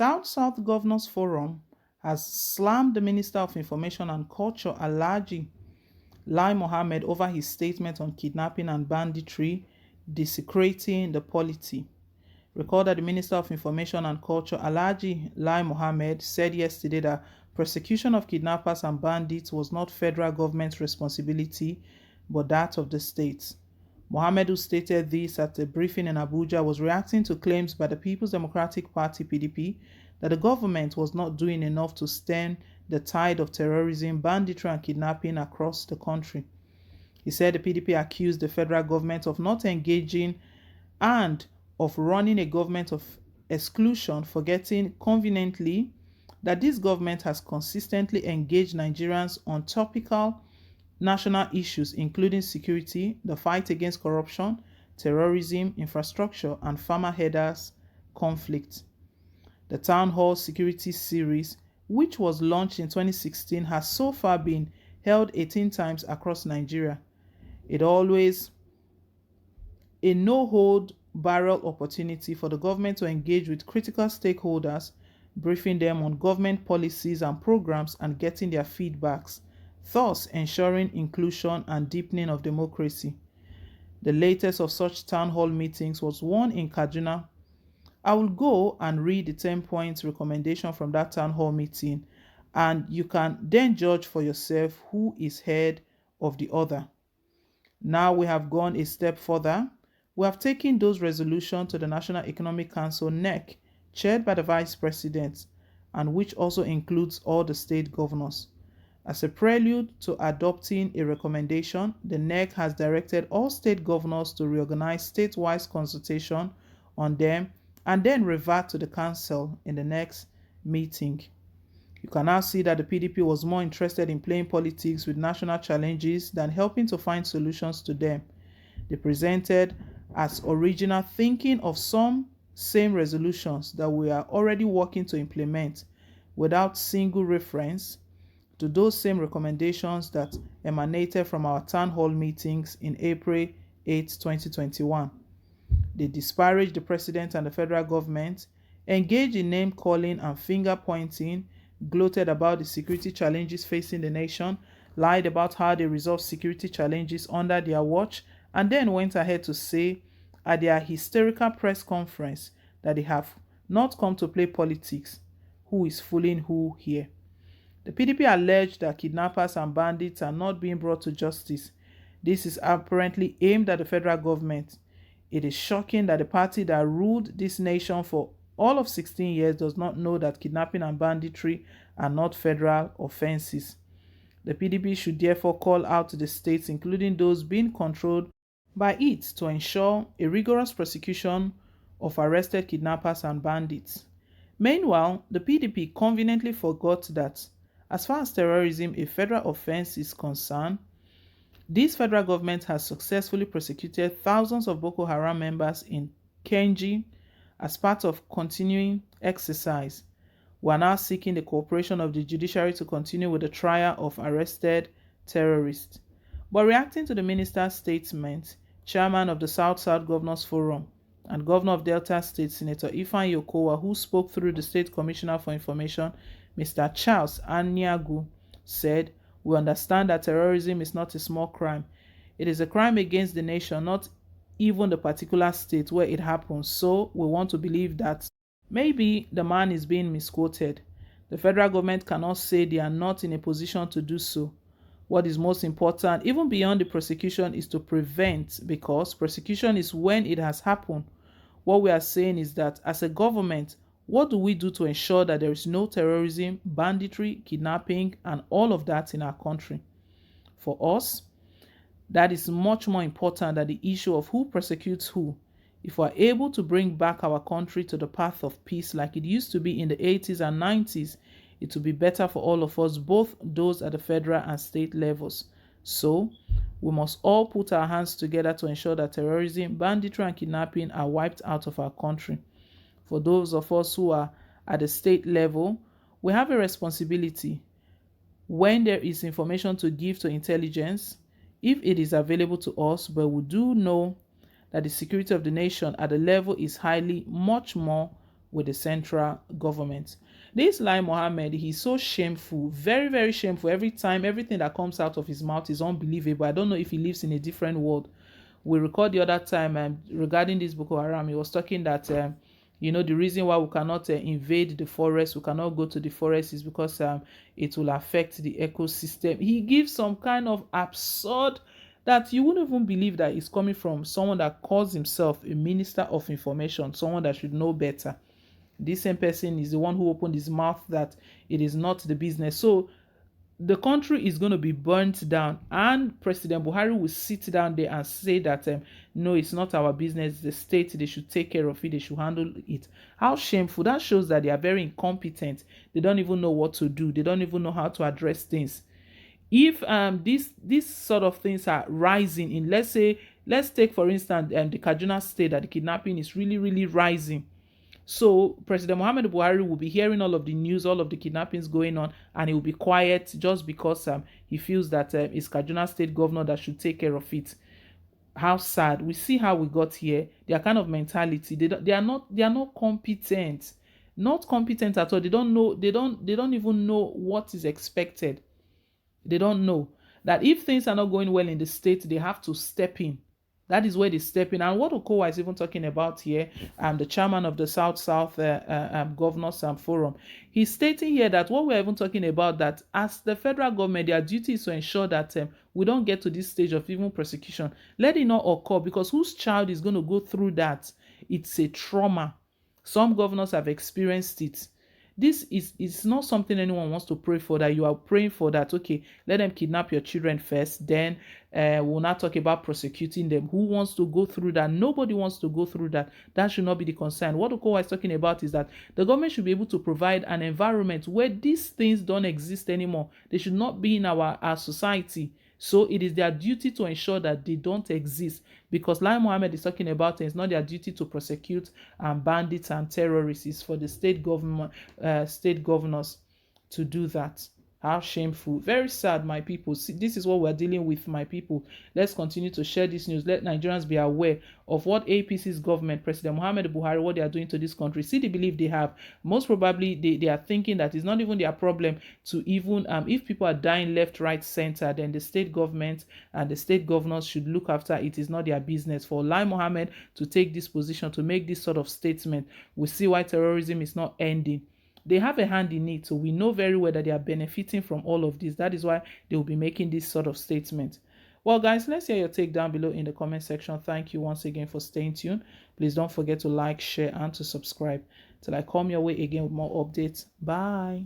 South-South Governors Forum has slammed the Minister of Information and Culture, Alhaji Lai Mohammed, over his statement on kidnapping and banditry desecrating the polity. Recall that the Minister of Information and Culture, Alhaji Lai Mohammed, said yesterday that prosecution of kidnappers and bandits was not federal government's responsibility, but that of the states. Mohammed, who stated this at a briefing in Abuja, was reacting to claims by the People's Democratic Party (PDP) that the government was not doing enough to stem the tide of terrorism, banditry, and kidnapping across the country. He said the PDP accused the federal government of not engaging and of running a government of exclusion, forgetting conveniently that this government has consistently engaged Nigerians on topical national issues including security, the fight against corruption, terrorism, infrastructure, and farmer herders conflict. The Town Hall Security Series, which was launched in 2016, has so far been held 18 times across Nigeria. It always a no-hold-barrel opportunity for the government to engage with critical stakeholders, briefing them on government policies and programs and getting their feedbacks, thus ensuring inclusion and deepening of democracy. The latest of such town hall meetings was one in Kaduna. I will go and read the 10-point recommendation from that town hall meeting, and you can then judge for yourself who is head of the other. Now we have gone a step further. We have taken those resolutions to the National Economic Council (NEC), chaired by the Vice President, and which also includes all the state governors. As a prelude to adopting a recommendation, the NEC has directed all state governors to reorganize statewide consultation on them and then revert to the council in the next meeting. You can now see that the PDP was more interested in playing politics with national challenges than helping to find solutions to them. They presented as original thinking of some same resolutions that we are already working to implement without single reference to those same recommendations that emanated from our town hall meetings in April 8, 2021. They disparaged the president and the federal government, engaged in name-calling and finger-pointing, gloated about the security challenges facing the nation, lied about how they resolved security challenges under their watch, and then went ahead to say at their hysterical press conference that they have not come to play politics. Who is fooling who here? The PDP alleged that kidnappers and bandits are not being brought to justice. This is apparently aimed at the federal government. It is shocking that the party that ruled this nation for all of 16 years does not know that kidnapping and banditry are not federal offenses. The PDP should therefore call out to the states, including those being controlled by it, to ensure a rigorous prosecution of arrested kidnappers and bandits. Meanwhile, the PDP conveniently forgot that, as far as terrorism, a federal offense, is concerned, this federal government has successfully prosecuted thousands of Boko Haram members in Kenji as part of continuing exercise. We are now seeking the cooperation of the judiciary to continue with the trial of arrested terrorists. But reacting to the minister's statement, chairman of the South-South Governors Forum and governor of Delta State, Senator Ifeanyi Okowa, who spoke through the State Commissioner for Information, Mr. Charles Anyagu, said, "We understand that terrorism is not a small crime. It is a crime against the nation, not even the particular state where it happens. So we want to believe that maybe the man is being misquoted. The federal government cannot say they are not in a position to do so. What is most important, even beyond the prosecution, is to prevent, because prosecution is when it has happened. What we are saying is that as a government, what do we do to ensure that there is no terrorism, banditry, kidnapping, and all of that in our country? For us, that is much more important than the issue of who prosecutes who. If we are able to bring back our country to the path of peace like it used to be in the 80s and 90s, it will be better for all of us, both those at the federal and state levels. So, we must all put our hands together to ensure that terrorism, banditry, and kidnapping are wiped out of our country. For those of us who are at the state level, we have a responsibility. When there is information to give to intelligence, if it is available to us, but we do know that the security of the nation at the level is highly, much more with the central government. This Lai Mohammed, he's so shameful, very, very shameful. Every time, everything that comes out of his mouth is unbelievable. I don't know if he lives in a different world. We recorded the other time regarding this Boko Haram. He was talking that, the reason why we cannot invade the forest, we cannot go to the forest is because it will affect the ecosystem. He gives some kind of absurd that you wouldn't even believe that it's coming from someone that calls himself a minister of information, someone that should know better. This same person is the one who opened his mouth that it is not the business. So the country is going to be burnt down, and President Buhari will sit down there and say that no, it's not our business, the state, they should take care of it, they should handle it. How shameful. That shows that they are very incompetent. They don't even know what to do. They don't even know how to address things. If these sort of things are rising in, let's take for instance the Kaduna state, that the kidnapping is really, really rising. So President Muhammad Buhari will be hearing all of the news, all of the kidnappings going on, and he will be quiet just because he feels that it's Kaduna State governor that should take care of it. How sad. We see how we got here. Their kind of mentality. They are not competent. Not competent at all. They don't know. They don't even know what is expected. They don't know that if things are not going well in the state, they have to step in. That is where they step in. And what Okowa is even talking about here, the chairman of the South Governors Forum, he's stating here that what we're even talking about, that as the federal government, their duty is to ensure that we don't get to this stage of even prosecution. Let it not occur, because whose child is going to go through that? It's a trauma. Some governors have experienced it. This is not something anyone wants to pray for, that you are praying for that, okay, let them kidnap your children first, then we'll not talk about prosecuting them. Who wants to go through that? Nobody wants to go through that. That should not be the concern. What Okowa is talking about is that the government should be able to provide an environment where these things don't exist anymore. They should not be in our society. So it is their duty to ensure that they don't exist, because Lai Mohammed is talking about it's not their duty to prosecute bandits and terrorists. It's for the state governors to do that. How shameful. Very sad, my people. See, this is what we're dealing with, my people. Let's continue to share this news. Let Nigerians be aware of what APC's government, President Muhammad Buhari, what they are doing to this country. See the belief they have. Most probably, they are thinking that it's not even their problem to even, if people are dying left, right, center, then the state government and the state governors should look after it. Is not their business. For Lai Mohammed to take this position, to make this sort of statement, we see why terrorism is not ending. They have a hand in it, so we know very well that they are benefiting from all of this. That is why they will be making this sort of statement. Well, guys, let's hear your take down below in the comment section. Thank you once again for staying tuned. Please don't forget to like, share, and to subscribe. Till I come your way again with more updates. Bye.